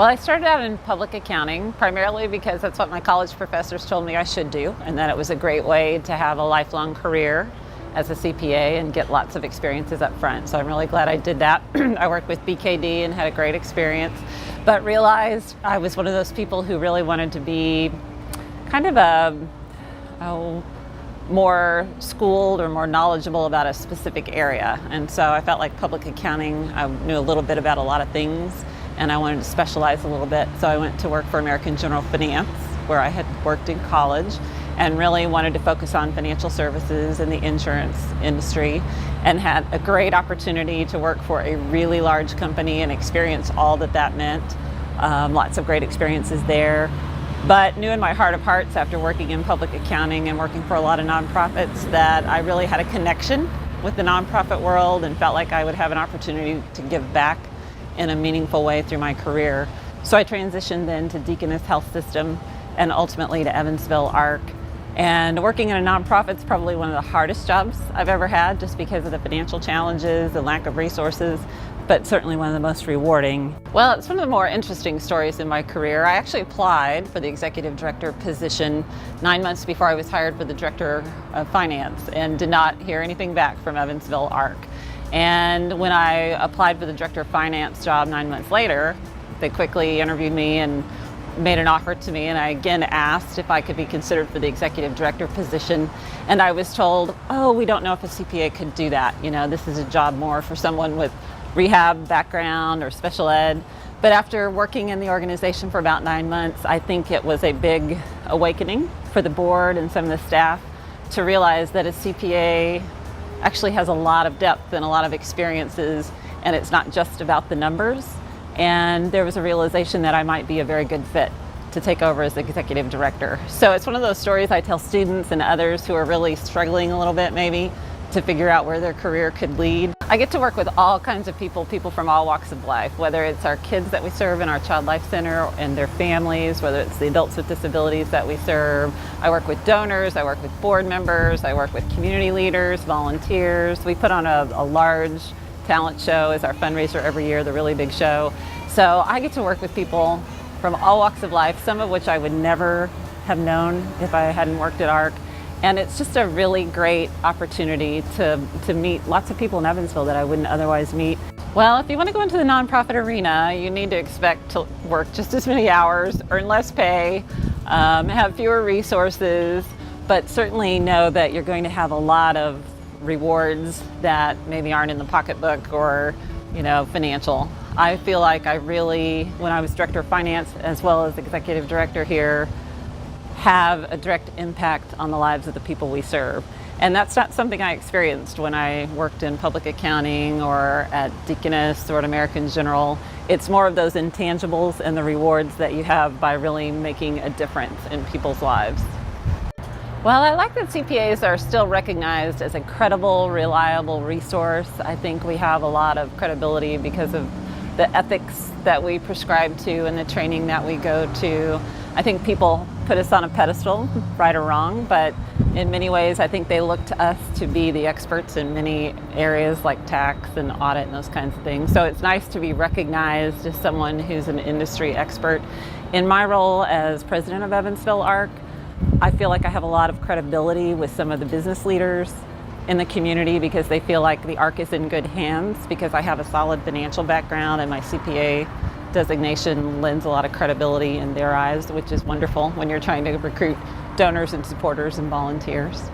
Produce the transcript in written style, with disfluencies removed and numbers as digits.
Well, I started out in public accounting primarily because that's what my college professors told me I should do, and that it was a great way to have a lifelong career as a CPA and get lots of experiences up front. So I'm really glad I did that. I worked with BKD and had a great experience, but realized I was one of those people who really wanted to be kind of more schooled or more knowledgeable about a specific area. And so I felt like public accounting, I knew a little bit about a lot of things, and I wanted to specialize a little bit. So I went to work for American General Finance, where I had worked in college, and really wanted to focus on financial services and the insurance industry, and had a great opportunity to work for a really large company and experience all that that meant. Lots of great experiences there. But knew in my heart of hearts, after working in public accounting and working for a lot of nonprofits, that I really had a connection with the nonprofit world and felt like I would have an opportunity to give back in a meaningful way through my career. So I transitioned then to Deaconess Health System and ultimately to Evansville ARC. And working in a nonprofit is probably one of the hardest jobs I've ever had, just because of the financial challenges and lack of resources, but certainly one of the most rewarding. Well, it's one of the more interesting stories in my career. I actually applied for the executive director position 9 months before I was hired for the director of finance, and did not hear anything back from Evansville ARC. And when I applied for the director of finance job 9 months later, they quickly interviewed me and made an offer to me, and I again asked if I could be considered for the executive director position, and I was told, oh, we don't know if a CPA could do that. You know, this is a job more for someone with rehab background or special ed. But after working in the organization for about 9 months, I think it was a big awakening for the board and some of the staff to realize that a CPA actually has a lot of depth and a lot of experiences, and it's not just about the numbers. And there was a realization that I might be a very good fit to take over as executive director. So it's one of those stories I tell students and others who are really struggling a little bit maybe to figure out where their career could lead. I get to work with all kinds of people from all walks of life, whether it's our kids that we serve in our Child Life Center and their families, whether it's the adults with disabilities that we serve. I work with donors, I work with board members, I work with community leaders, volunteers. We put on a large talent show as our fundraiser every year, the Really Big Show. So I get to work with people from all walks of life, some of which I would never have known if I hadn't worked at ARC. And it's just a really great opportunity to meet lots of people in Evansville that I wouldn't otherwise meet. Well, if you want to go into the nonprofit arena, you need to expect to work just as many hours, earn less pay, have fewer resources, but certainly know that you're going to have a lot of rewards that maybe aren't in the pocketbook or, you know, financial. I feel like I really, when I was director of finance as well as executive director here, have a direct impact on the lives of the people we serve. And that's not something I experienced when I worked in public accounting or at Deaconess or at American General. It's more of those intangibles and the rewards that you have by really making a difference in people's lives. Well, I like that CPAs are still recognized as a credible, reliable resource. I think we have a lot of credibility because of the ethics that we prescribe to and the training that we go to. I think people put us on a pedestal, right or wrong, but in many ways I think they look to us to be the experts in many areas like tax and audit and those kinds of things. So it's nice to be recognized as someone who's an industry expert. In my role as president of Evansville ARC, I feel like I have a lot of credibility with some of the business leaders in the community because they feel like the ARC is in good hands because I have a solid financial background, and my CPA designation lends a lot of credibility in their eyes, which is wonderful when you're trying to recruit donors and supporters and volunteers.